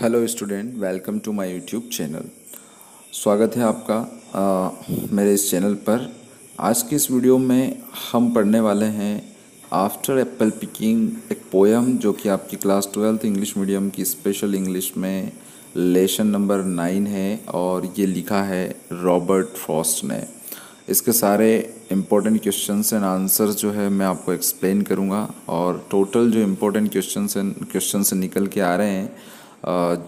Hello student, welcome to my YouTube channel. स्वागत है आपका मेरे इस चैनल पर। आज की इस वीडियो में हम पढ़ने वाले हैं आफ्टर एप्पल पिकिंग, एक पोयम जो कि आपकी क्लास 12th इंग्लिश मीडियम की स्पेशल इंग्लिश में लेसन नंबर 9 है और ये लिखा है रॉबर्ट फ्रॉस्ट ने। इसके सारे इम्पोर्टेंट क्वेश्चंस एंड आंसर्स जो है मैं आपको एक्सप्लेन करूँगा और टोटल जो इम्पोर्टेंट क्वेश्चंस निकल के आ रहे हैं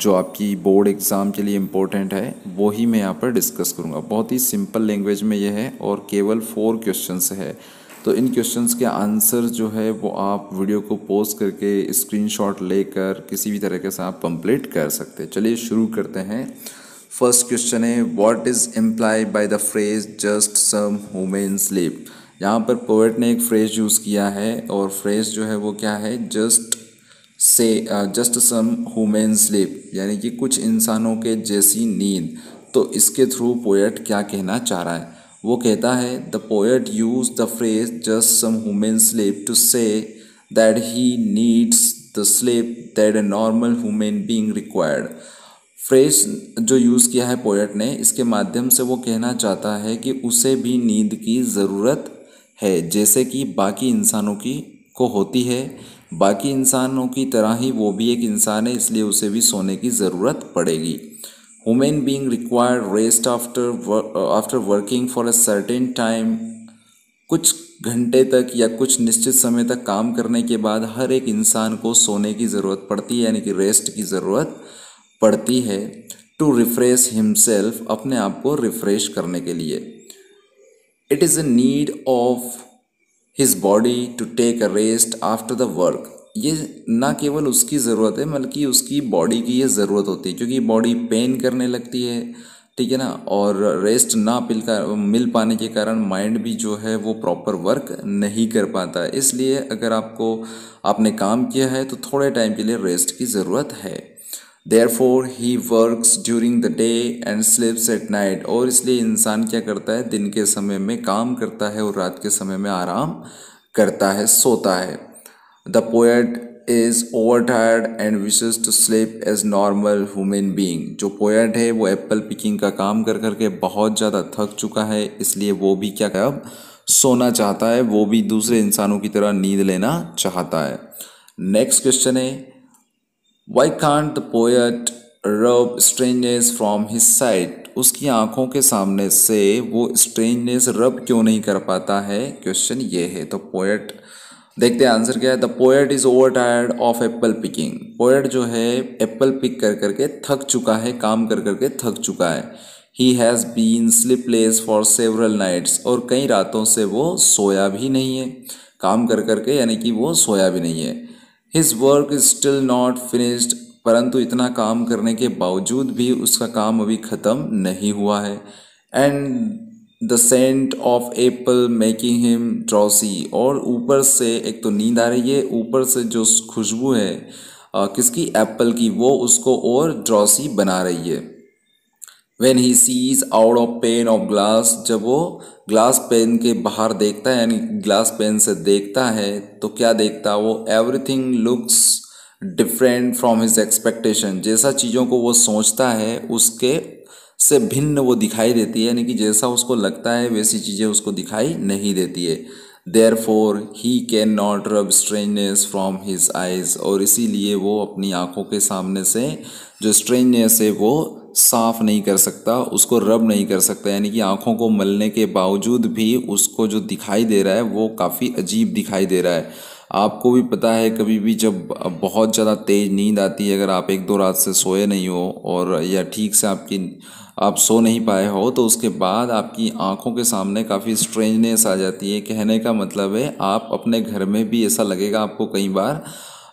जो आपकी बोर्ड एग्ज़ाम के लिए इम्पोर्टेंट है वो ही मैं यहाँ पर डिस्कस करूँगा। बहुत ही सिंपल लैंग्वेज में ये है और केवल 4 क्वेश्चंस है। तो इन क्वेश्चंस के आंसर जो है वो आप वीडियो को पॉज करके स्क्रीनशॉट लेकर किसी भी तरीके से आप कंप्लीट कर सकते हैं। चलिए शुरू करते हैं। फर्स्ट क्वेश्चन है, what is imply by the phrase just some human sleep. यहाँ पर पोएट ने एक फ्रेज यूज़ किया है और फ्रेज जो है वो क्या है, जस्ट सम ह्यूमन स्लीप, यानी कि कुछ इंसानों के जैसी नींद। तो इसके थ्रू पोएट क्या कहना चाह रहा है, वो कहता है the poet use the phrase just some human sleep to say that he needs the sleep that a normal human being required. Phrase जो यूज़ किया है पोएट ने, इसके माध्यम से वो कहना चाहता है कि उसे भी नींद की ज़रूरत है जैसे कि बाकी इंसानों की को होती है। बाकी इंसानों की तरह ही वो भी एक इंसान है, इसलिए उसे भी सोने की ज़रूरत पड़ेगी। Human being required rest after working for a certain time. कुछ घंटे तक या कुछ निश्चित समय तक काम करने के बाद हर एक इंसान को सोने की ज़रूरत पड़ती है, यानी कि रेस्ट की ज़रूरत पड़ती है। टू रिफ्रेश हिमसेल्फ, अपने आप को रिफ्रेश करने के लिए। It is a need of his body to take a rest after the work. ये ना केवल उसकी ज़रूरत है बल्कि उसकी बॉडी की ये ज़रूरत होती है, क्योंकि बॉडी पेन करने लगती है, ठीक है ना। और रेस्ट ना मिल पाने के कारण माइंड भी जो है वो प्रॉपर वर्क नहीं कर पाता है। इसलिए अगर आपने काम किया है तो थोड़े टाइम के लिए रेस्ट की ज़रूरत है। Therefore he works during the day and sleeps at night। और इसलिए इंसान क्या करता है, दिन के समय में काम करता है और रात के समय में आराम करता है, सोता है। The poet is overtired and wishes to sleep as normal human being। जो पोएट है वो एप्पल पिकिंग का काम कर करके बहुत ज़्यादा थक चुका है, इसलिए वो भी क्या है, अब सोना चाहता है, वो भी दूसरे इंसानों की तरह नींद लेना चाहता है। नेक्स्ट क्वेश्चन है, Why can't the poet rub strangeness from his sight? उसकी आंखों के सामने से वो स्ट्रेंजनेस रब क्यों नहीं कर पाता है, क्वेश्चन ये है। तो पोएट, देखते हैं आंसर क्या है। The poet is over tired of Apple picking. Poet जो है एप्पल पिक कर करके थक चुका है, काम कर करके थक चुका है। He has been sleepless for several nights, और कई रातों से वो सोया भी नहीं है, काम कर करके, यानी कि वो सोया भी नहीं है। His work is still not finished, परंतु इतना काम करने के बावजूद भी उसका काम अभी ख़त्म नहीं हुआ है। And the scent of apple making him drowsy, और ऊपर से एक तो नींद आ रही है, ऊपर से जो खुशबू है किसकी, एप्पल की, वो उसको और ड्रॉसी बना रही है। When he sees out of pane of glass, जब वो ग्लास पेन के बाहर देखता है, यानी ग्लास पेन से देखता है, तो क्या देखता है वो, everything looks different from his expectation. जैसा चीज़ों को वो सोचता है उसके से भिन्न वो दिखाई देती है, यानी कि जैसा उसको लगता है वैसी चीज़ें उसको दिखाई नहीं देती है। देयरफॉर ही कैन नॉट रब स्ट्रेंजनेस फ्रॉम हिज आइज, और इसीलिए वो अपनी आंखों के सामने से जो स्ट्रेंजनेस है वो साफ नहीं कर सकता, उसको रब नहीं कर सकता, यानी कि आंखों को मलने के बावजूद भी उसको जो दिखाई दे रहा है वो काफ़ी अजीब दिखाई दे रहा है। आपको भी पता है, कभी भी जब बहुत ज़्यादा तेज़ नींद आती है, अगर आप 1-2 रात से सोए नहीं हो और या ठीक से आप सो नहीं पाए हो, तो उसके बाद आपकी आंखों के सामने काफ़ी स्ट्रेंजनेस आ जाती है। कहने का मतलब है आप अपने घर में भी ऐसा लगेगा आपको, कई बार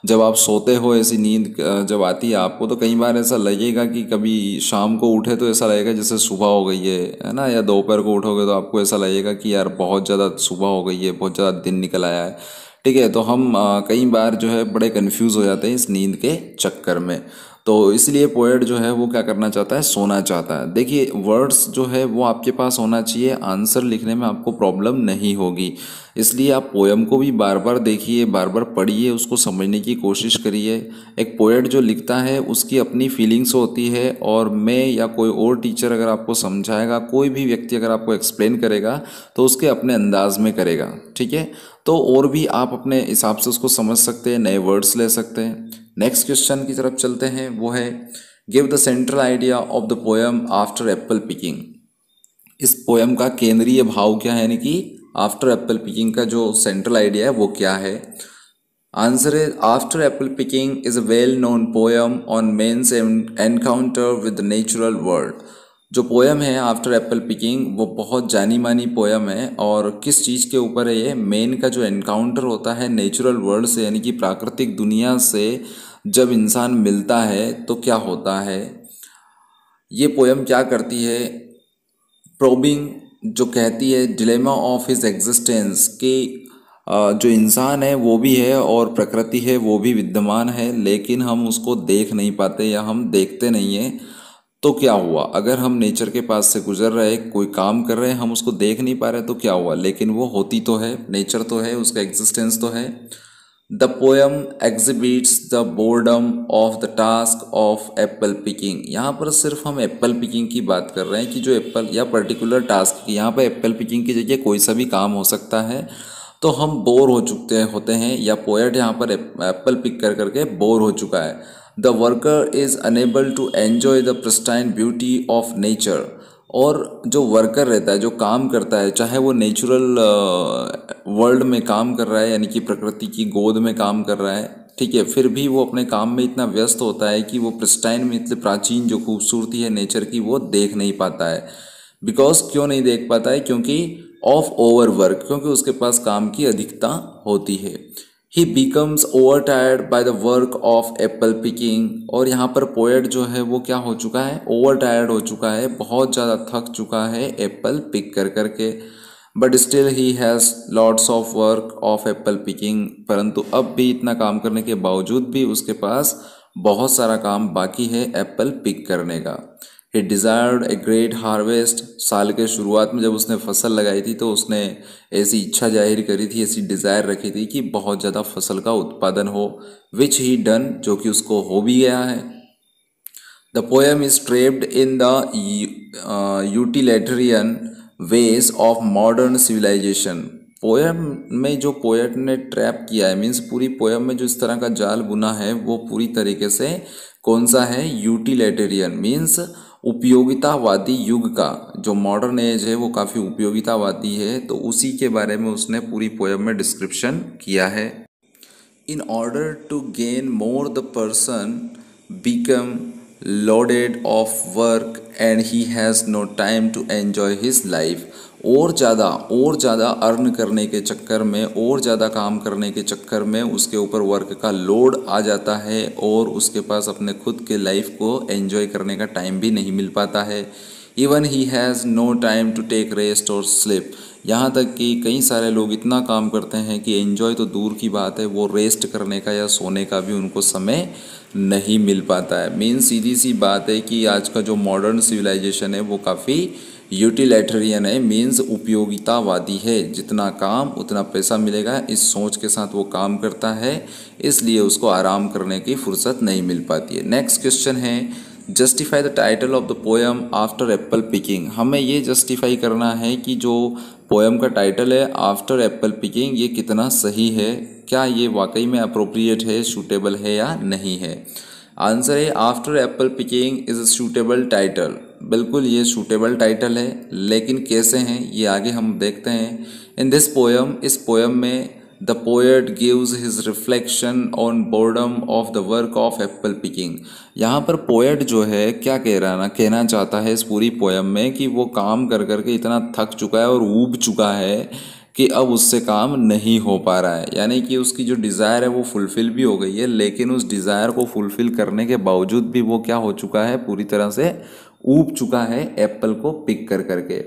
जब आप सोते हो ऐसी नींद जब आती है आपको, तो कई बार ऐसा लगेगा कि कभी शाम को उठे तो ऐसा लगेगा जैसे सुबह हो गई है ना, या दोपहर को उठोगे तो आपको ऐसा लगेगा कि यार बहुत ज़्यादा सुबह हो गई है, बहुत ज़्यादा दिन निकल आया है। ठीक है, तो हम कई बार जो है बड़े कंफ्यूज हो जाते हैं इस नींद के चक्कर में। तो इसलिए पोएट जो है वो क्या करना चाहता है, सोना चाहता है। देखिए वर्ड्स जो है वो आपके पास होना चाहिए, आंसर लिखने में आपको प्रॉब्लम नहीं होगी। इसलिए आप पोएम को भी बार बार देखिए, बार बार पढ़िए, उसको समझने की कोशिश करिए। एक पोएट जो लिखता है उसकी अपनी फीलिंग्स होती है, और मैं या कोई और टीचर अगर आपको समझाएगा, कोई भी व्यक्ति अगर आपको एक्सप्लेन करेगा तो उसके अपने अंदाज में करेगा, ठीक है। तो और भी आप अपने हिसाब से उसको समझ सकते हैं, नए वर्ड्स ले सकते हैं। नेक्स्ट क्वेश्चन की तरफ चलते हैं, वो है give the central idea of the poem after apple picking. इस पोएम का केंद्रीय भाव क्या है, यानी कि आफ्टर एप्पल पिकिंग का जो सेंट्रल आइडिया है वो क्या है। आंसर है after apple picking is a well known poem on men's encounter with natural world. जो पोएम है आफ्टर एप्पल पिकिंग वो बहुत जानी मानी पोएम है, और किस चीज़ के ऊपर है ये, मेन का जो एनकाउंटर होता है नेचुरल वर्ल्ड से, यानी कि प्राकृतिक दुनिया से जब इंसान मिलता है तो क्या होता है। ये पोएम क्या करती है, प्रोबिंग जो कहती है डिलेमा ऑफ हिज एग्जिस्टेंस, कि जो इंसान है वो भी है और प्रकृति है वो भी विद्यमान है, लेकिन हम उसको देख नहीं पाते या हम देखते नहीं हैं। तो क्या हुआ, अगर हम नेचर के पास से गुजर रहे, कोई काम कर रहे हैं, हम उसको देख नहीं पा रहे तो क्या हुआ, लेकिन वो होती तो है, नेचर तो है, उसका एग्जिस्टेंस तो है। The poem exhibits the boredom of the task of Apple picking. यहाँ पर सिर्फ हम एप्पल पिकिंग की बात कर रहे हैं कि जो एप्पल या पर्टिकुलर टास्क की, यहाँ पर एप्पल पिकिंग की जगह कोई सा भी काम हो सकता है। तो हम बोर हो चुके होते हैं, या पोएट यहाँ पर एप्पल पिक कर करके बोर हो चुका है। The worker is unable to enjoy the pristine beauty of nature. और जो वर्कर रहता है, जो काम करता है, चाहे वो नेचुरल वर्ल्ड में काम कर रहा है, यानी कि प्रकृति की गोद में काम कर रहा है, ठीक है, फिर भी वो अपने काम में इतना व्यस्त होता है कि वो प्रिस्टाइन में इतने प्राचीन जो खूबसूरती है नेचर की वो देख नहीं पाता है। बिकॉज क्यों नहीं देख पाता है, क्योंकि ऑफ ओवर वर्क, क्योंकि उसके पास काम की अधिकता होती है। ही becomes over tired by the work of Apple picking. और यहाँ पर पोएट जो है वो क्या हो चुका है, ओवर टायर्ड हो चुका है, बहुत ज़्यादा थक चुका है एप्पल पिक कर करके। But still he has lots of work of Apple picking. परंतु अब भी इतना काम करने के बावजूद भी उसके पास बहुत सारा काम बाकी है एप्पल पिक करने का। ही डिज़ायर्ड ए ग्रेट हार्वेस्ट। साल के शुरुआत में जब उसने फसल लगाई थी तो उसने ऐसी इच्छा जाहिर करी थी, ऐसी डिज़ायर रखी थी कि बहुत ज़्यादा फसल का उत्पादन हो, विच ही डन, जो कि उसको हो भी गया है। The poem is trapped in the utilitarian ways of modern civilisation. Poem में जो पोएट ने ट्रैप किया है, मीन्स पूरी पोएम में जो इस तरह का जाल बुना है वो पूरी तरीके से कौन सा है, यूटिलिटेरियन, मीन्स उपयोगितावादी युग का। जो मॉडर्न एज है वो काफ़ी उपयोगितावादी है, तो उसी के बारे में उसने पूरी पोएम में डिस्क्रिप्शन किया है। In order to gain more the person become loaded of work and he has no time to enjoy his life. और ज़्यादा अर्न करने के चक्कर में, और ज़्यादा काम करने के चक्कर में उसके ऊपर वर्क का लोड आ जाता है, और उसके पास अपने खुद के लाइफ को एंजॉय करने का टाइम भी नहीं मिल पाता है। Even he has no time to take rest और स्लिप। यहाँ तक कि कई सारे लोग इतना काम करते हैं कि एंजॉय तो दूर की बात है, वो रेस्ट करने का या सोने का भी उनको समय नहीं मिल पाता है। मेन सीधी सी बात है कि आज का जो मॉडर्न सिविलाइजेशन है वो काफ़ी यूटिलिटेरियन है, मीन्स उपयोगितावादी है। जितना काम उतना पैसा मिलेगा, इस सोच के साथ वो काम करता है, इसलिए उसको आराम करने की फुर्सत नहीं मिल पाती है। नेक्स्ट क्वेश्चन है justify the title of the poem after apple picking. हमें ये जस्टिफाई करना है कि जो पोएम का टाइटल है आफ्टर एप्पल पिकिंग ये कितना सही है, क्या ये वाकई में अप्रोप्रिएट है, सूटेबल है या नहीं है। आंसर है after apple picking is a suitable title. बिल्कुल ये सूटेबल टाइटल है, लेकिन कैसे हैं ये आगे हम देखते हैं। इन दिस पोएम, इस पोएम में the poet gives his reflection on boredom of the work of Apple picking. यहाँ पर पोएट जो है क्या कहना चाहता है इस पूरी पोएम में कि वो काम कर करके इतना थक चुका है और ऊब चुका है कि अब उससे काम नहीं हो पा रहा है। यानी कि उसकी जो डिज़ायर है वो फुलफ़िल भी हो गई है, लेकिन उस डिज़ायर को फुलफ़िल करने के बावजूद भी वो क्या हो चुका है, पूरी तरह से ऊब चुका है एप्पल को पिक कर करके।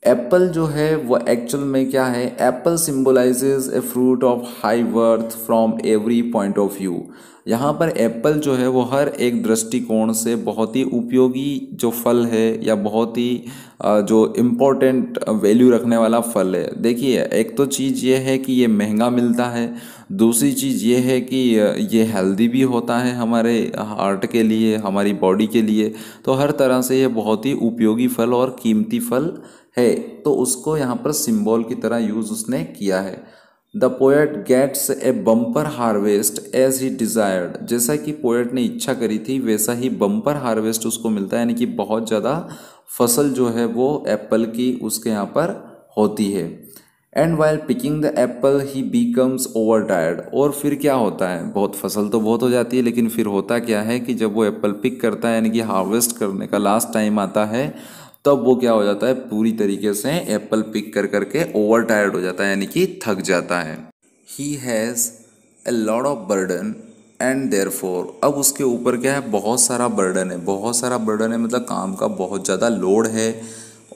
एप्पल जो है वो एक्चुअल में क्या है, Apple symbolises a fruit of high worth from every point of view. यहाँ पर एप्पल जो है वो हर एक दृष्टिकोण से बहुत ही उपयोगी जो फल है या बहुत ही जो इम्पोर्टेंट वैल्यू रखने वाला फल है। देखिए, एक तो चीज़ ये है कि ये महंगा मिलता है, दूसरी चीज़ ये है कि ये हेल्दी भी होता है हमारे हार्ट के लिए, हमारी बॉडी के लिए। तो हर तरह से ये बहुत ही उपयोगी फल और कीमती फल है, तो उसको यहाँ पर सिंबल की तरह यूज उसने किया है। The poet gets a bumper harvest as he desired. जैसा कि पोएट ने इच्छा करी थी वैसा ही बम्पर हार्वेस्ट उसको मिलता है, यानी कि बहुत ज़्यादा फसल जो है वो एप्पल की उसके यहाँ पर होती है। And while picking the Apple he becomes over tired. और फिर क्या होता है, बहुत फसल तो बहुत हो जाती है, लेकिन फिर होता क्या है कि जब वो एप्पल पिक करता है यानी कि हार्वेस्ट करने का लास्ट टाइम आता है, तब वो क्या हो जाता है, पूरी तरीके से एप्पल पिक कर करके ओवर टायर्ड हो जाता है, यानी कि थक जाता है। He has a lot of burden and therefore. अब उसके ऊपर क्या है, बहुत सारा बर्डन है। बहुत सारा बर्डन है मतलब काम का बहुत ज़्यादा लोड है,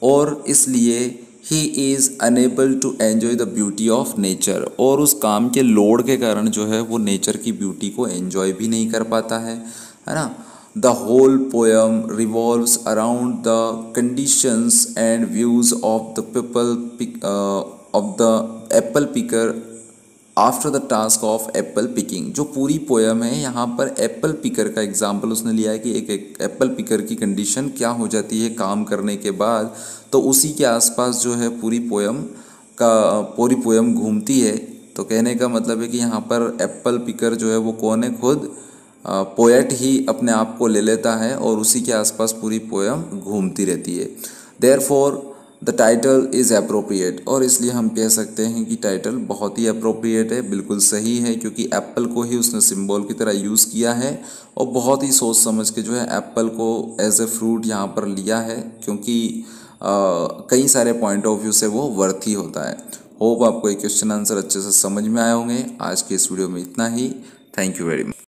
और इसलिए he is unable to enjoy the beauty of nature. और उस काम के लोड के कारण जो है वो नेचर की ब्यूटी को एन्जॉय भी नहीं कर पाता है ना। The whole poem revolves around the conditions and views of the of the apple picker after the task of Apple picking. जो पूरी पोयम है यहाँ पर एप्पल पिकर का एग्जाम्पल उसने लिया है कि एक एप्पल पिकर की कंडीशन क्या हो जाती है काम करने के बाद, तो उसी के आसपास जो है पूरी पोयम घूमती है। तो कहने का मतलब है कि यहाँ पर एप्पल पिकर जो है वो कौन है, खुद पोएट ही अपने आप को ले लेता है और उसी के आसपास पूरी पोयम घूमती रहती है। Therefore the title is appropriate. और इसलिए हम कह सकते हैं कि टाइटल बहुत ही अप्रोप्रिएट है, बिल्कुल सही है, क्योंकि एप्पल को ही उसने सिंबल की तरह यूज़ किया है और बहुत ही सोच समझ के जो है एप्पल को एज ए फ्रूट यहाँ पर लिया है, क्योंकि कई सारे पॉइंट ऑफ व्यू से वो वर्थी होता है। होप आपको ये क्वेश्चन आंसर अच्छे से समझ में आए होंगे। आज के इस वीडियो में इतना ही। Thank you very much.